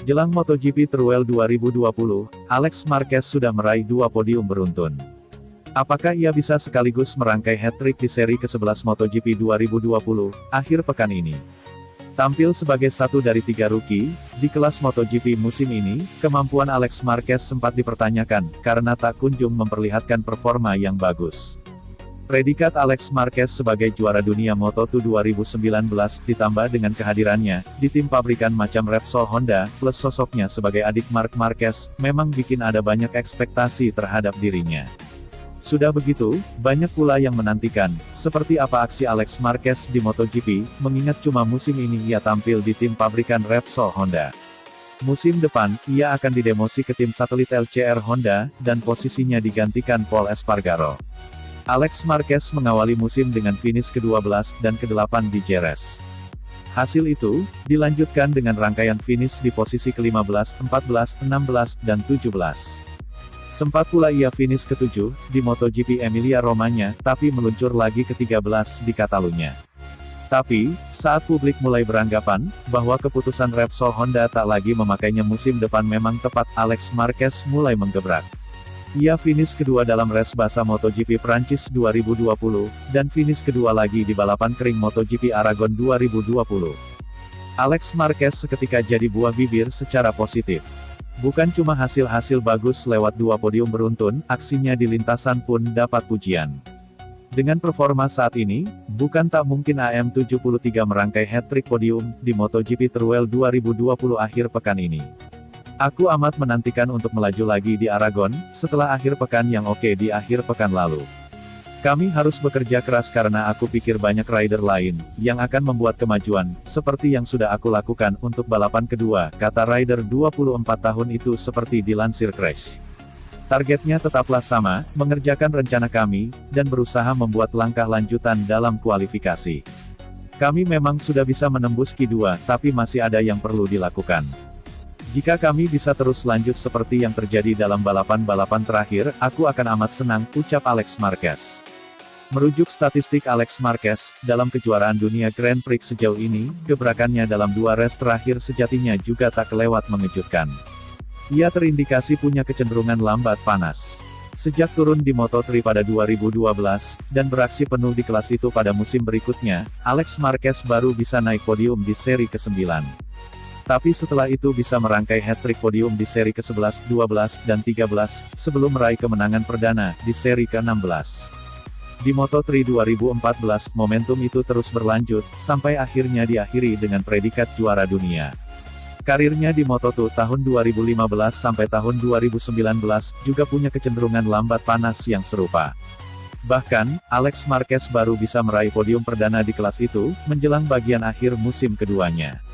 Jelang MotoGP Teruel 2020, Alex Marquez sudah meraih 2 podium beruntun. Apakah ia bisa sekaligus merangkai hat-trick di seri ke-11 MotoGP 2020, akhir pekan ini? Tampil sebagai satu dari 3 rookie, di kelas MotoGP musim ini, kemampuan Alex Marquez sempat dipertanyakan, karena tak kunjung memperlihatkan performa yang bagus. Predikat Alex Marquez sebagai juara dunia Moto2 2019 ditambah dengan kehadirannya di tim pabrikan macam Repsol Honda, plus sosoknya sebagai adik Marc Marquez, memang bikin ada banyak ekspektasi terhadap dirinya. Sudah begitu, banyak pula yang menantikan, seperti apa aksi Alex Marquez di MotoGP, mengingat cuma musim ini ia tampil di tim pabrikan Repsol Honda. Musim depan, ia akan didemosi ke tim satelit LCR Honda, dan posisinya digantikan Pol Espargaro. Alex Marquez mengawali musim dengan finish ke-12 dan ke-8 di Jerez. Hasil itu, dilanjutkan dengan rangkaian finish di posisi ke-15, 14, 16, dan 17. Sempat pula ia finish ke-7, di MotoGP Emilia-Romagna, tapi meluncur lagi ke-13 di Catalunya. Tapi, saat publik mulai beranggapan, bahwa keputusan Repsol Honda tak lagi memakainya musim depan memang tepat, Alex Marquez mulai menggebrak. Ia finish kedua dalam race basah MotoGP Prancis 2020, dan finish kedua lagi di balapan kering MotoGP Aragon 2020. Alex Marquez seketika jadi buah bibir secara positif. Bukan cuma hasil-hasil bagus lewat 2 podium beruntun, aksinya di lintasan pun dapat pujian. Dengan performa saat ini, bukan tak mungkin AM73 merangkai hat-trick podium di MotoGP Teruel 2020 akhir pekan ini. Aku amat menantikan untuk melaju lagi di Aragon, setelah akhir pekan yang oke di akhir pekan lalu. Kami harus bekerja keras karena aku pikir banyak rider lain, yang akan membuat kemajuan, seperti yang sudah aku lakukan untuk balapan kedua, kata rider 24 tahun itu seperti dilansir Crash. Targetnya tetaplah sama, mengerjakan rencana kami, dan berusaha membuat langkah lanjutan dalam kualifikasi. Kami memang sudah bisa menembus Q2, tapi masih ada yang perlu dilakukan. Jika kami bisa terus lanjut seperti yang terjadi dalam balapan-balapan terakhir, aku akan amat senang, ucap Alex Marquez. Merujuk statistik Alex Marquez, dalam kejuaraan dunia Grand Prix sejauh ini, gebrakannya dalam 2 race terakhir sejatinya juga tak kelewat mengejutkan. Ia terindikasi punya kecenderungan lambat panas. Sejak turun di Moto3 pada 2012, dan beraksi penuh di kelas itu pada musim berikutnya, Alex Marquez baru bisa naik podium di seri ke-9. Tapi setelah itu bisa merangkai hat-trick podium di seri ke-11, 12, dan 13, sebelum meraih kemenangan perdana, di seri ke-16. Di Moto3 2014, momentum itu terus berlanjut, sampai akhirnya diakhiri dengan predikat juara dunia. Karirnya di Moto2 tahun 2015 sampai tahun 2019, juga punya kecenderungan lambat panas yang serupa. Bahkan, Alex Marquez baru bisa meraih podium perdana di kelas itu, menjelang bagian akhir musim keduanya.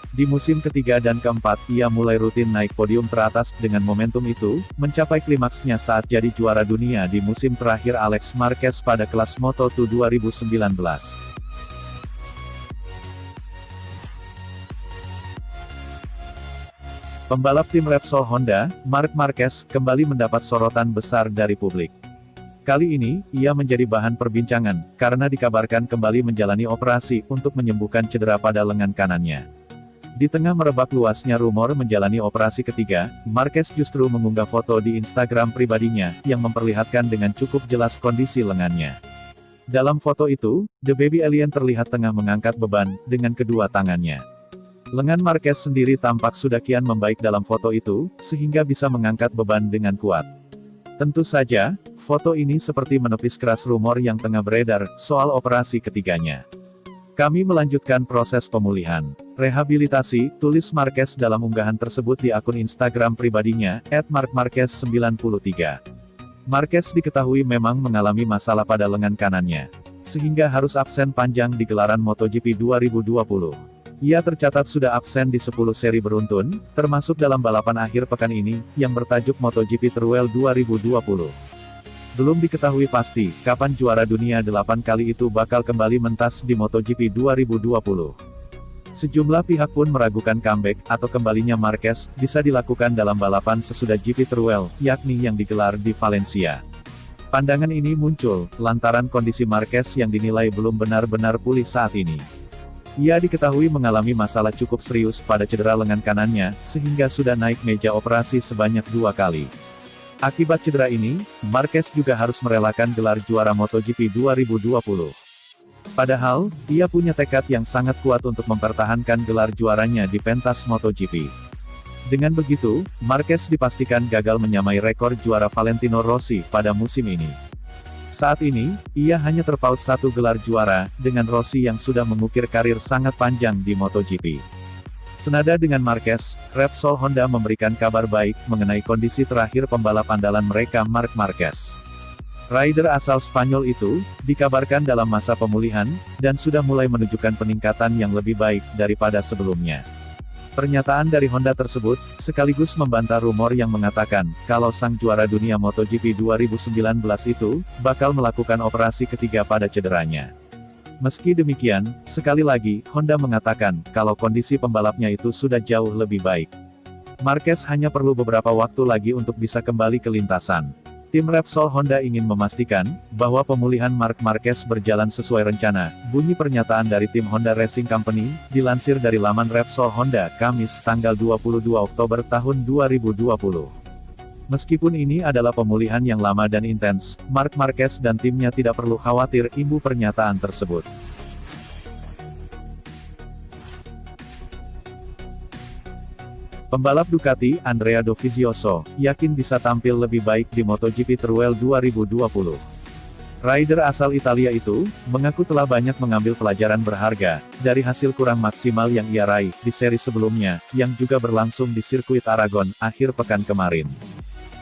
Di musim ketiga dan keempat, ia mulai rutin naik podium teratas, dengan momentum itu, mencapai klimaksnya saat jadi juara dunia di musim terakhir Alex Marquez pada kelas Moto2 2019. Pembalap tim Repsol Honda, Marc Marquez, kembali mendapat sorotan besar dari publik. Kali ini, ia menjadi bahan perbincangan, karena dikabarkan kembali menjalani operasi untuk menyembuhkan cedera pada lengan kanannya. Di tengah merebak luasnya rumor menjalani operasi ketiga, Marquez justru mengunggah foto di Instagram pribadinya, yang memperlihatkan dengan cukup jelas kondisi lengannya. Dalam foto itu, The Baby Alien terlihat tengah mengangkat beban, dengan kedua tangannya. Lengan Marquez sendiri tampak sudah kian membaik dalam foto itu, sehingga bisa mengangkat beban dengan kuat. Tentu saja, foto ini seperti menepis keras rumor yang tengah beredar, soal operasi ketiganya. Kami melanjutkan proses pemulihan. Rehabilitasi, tulis Marquez dalam unggahan tersebut di akun Instagram pribadinya, @markmarquez93. Marquez diketahui memang mengalami masalah pada lengan kanannya. sehingga harus absen panjang di gelaran MotoGP 2020. Ia tercatat sudah absen di 10 seri beruntun, termasuk dalam balapan akhir pekan ini, yang bertajuk MotoGP Teruel 2020. Belum diketahui pasti, kapan juara dunia 8 kali itu bakal kembali mentas di MotoGP 2020. Sejumlah pihak pun meragukan comeback, atau kembalinya Marquez, bisa dilakukan dalam balapan sesudah GP Teruel, yakni yang digelar di Valencia. Pandangan ini muncul, lantaran kondisi Marquez yang dinilai belum benar-benar pulih saat ini. Ia diketahui mengalami masalah cukup serius pada cedera lengan kanannya, sehingga sudah naik meja operasi sebanyak 2 kali. Akibat cedera ini, Marquez juga harus merelakan gelar juara MotoGP 2020. Padahal, ia punya tekad yang sangat kuat untuk mempertahankan gelar juaranya di pentas MotoGP. Dengan begitu, Marquez dipastikan gagal menyamai rekor juara Valentino Rossi pada musim ini. Saat ini, ia hanya terpaut 1 gelar juara, dengan Rossi yang sudah mengukir karir sangat panjang di MotoGP. Senada dengan Marquez, Repsol Honda memberikan kabar baik mengenai kondisi terakhir pembalap andalan mereka Marc Marquez. Rider asal Spanyol itu, dikabarkan dalam masa pemulihan, dan sudah mulai menunjukkan peningkatan yang lebih baik daripada sebelumnya. Pernyataan dari Honda tersebut, sekaligus membantah rumor yang mengatakan, kalau sang juara dunia MotoGP 2019 itu, bakal melakukan operasi ketiga pada cederanya. Meski demikian, sekali lagi, Honda mengatakan, kalau kondisi pembalapnya itu sudah jauh lebih baik. Marquez hanya perlu beberapa waktu lagi untuk bisa kembali ke lintasan. Tim Repsol Honda ingin memastikan, bahwa pemulihan Marc Marquez berjalan sesuai rencana, bunyi pernyataan dari tim Honda Racing Company, dilansir dari laman Repsol Honda, Kamis, tanggal 22 Oktober tahun 2020. Meskipun ini adalah pemulihan yang lama dan intens, Marc Marquez dan timnya tidak perlu khawatir, imbu pernyataan tersebut. Pembalap Ducati, Andrea Dovizioso, yakin bisa tampil lebih baik di MotoGP Teruel 2020. Rider asal Italia itu, mengaku telah banyak mengambil pelajaran berharga, dari hasil kurang maksimal yang ia raih, di seri sebelumnya, yang juga berlangsung di sirkuit Aragon, akhir pekan kemarin.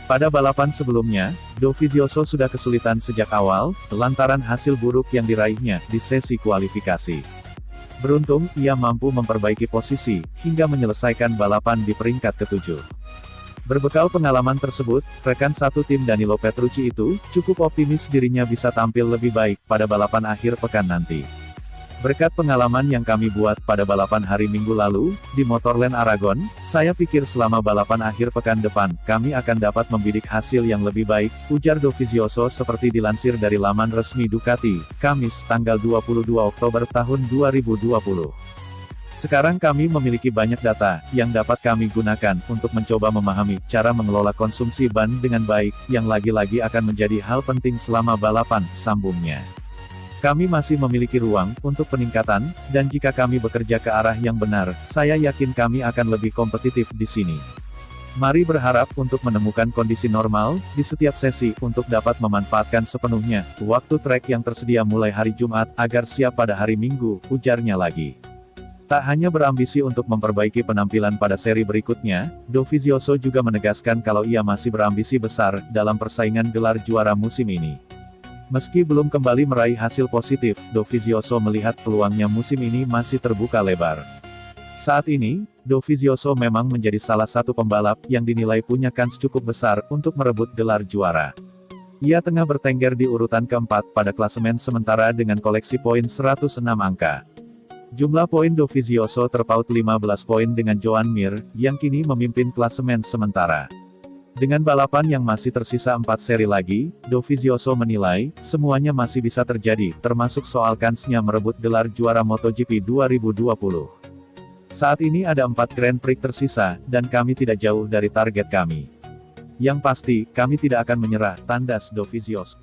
Pada balapan sebelumnya, Dovizioso sudah kesulitan sejak awal, lantaran hasil buruk yang diraihnya, di sesi kualifikasi. Beruntung, ia mampu memperbaiki posisi, hingga menyelesaikan balapan di peringkat ke-7. Berbekal pengalaman tersebut, rekan satu tim Danilo Petrucci itu, cukup optimis dirinya bisa tampil lebih baik, pada balapan akhir pekan nanti. Berkat pengalaman yang kami buat pada balapan hari Minggu lalu, di Motorland Aragon, saya pikir selama balapan akhir pekan depan, kami akan dapat membidik hasil yang lebih baik, ujar Dovizioso seperti dilansir dari laman resmi Ducati, Kamis, tanggal 22 Oktober tahun 2020. Sekarang kami memiliki banyak data, yang dapat kami gunakan, untuk mencoba memahami, cara mengelola konsumsi ban dengan baik, yang lagi-lagi akan menjadi hal penting selama balapan, sambungnya. Kami masih memiliki ruang untuk peningkatan, dan jika kami bekerja ke arah yang benar, saya yakin kami akan lebih kompetitif di sini. Mari berharap untuk menemukan kondisi normal di setiap sesi untuk dapat memanfaatkan sepenuhnya waktu trek yang tersedia mulai hari Jumat agar siap pada hari Minggu, ujarnya lagi. Tak hanya berambisi untuk memperbaiki penampilan pada seri berikutnya, Dovizioso juga menegaskan kalau ia masih berambisi besar dalam persaingan gelar juara musim ini. Meski belum kembali meraih hasil positif, Dovizioso melihat peluangnya musim ini masih terbuka lebar. Saat ini, Dovizioso memang menjadi salah satu pembalap yang dinilai punya kans cukup besar untuk merebut gelar juara. Ia tengah bertengger di urutan keempat pada klasemen sementara dengan koleksi poin 106 angka. Jumlah poin Dovizioso terpaut 15 poin dengan Joan Mir, yang kini memimpin klasemen sementara. Dengan balapan yang masih tersisa 4 seri lagi, Dovizioso menilai, semuanya masih bisa terjadi, termasuk soal kansnya merebut gelar juara MotoGP 2020. Saat ini ada 4 Grand Prix tersisa, dan kami tidak jauh dari target kami. Yang pasti, kami tidak akan menyerah, tandas Dovizioso.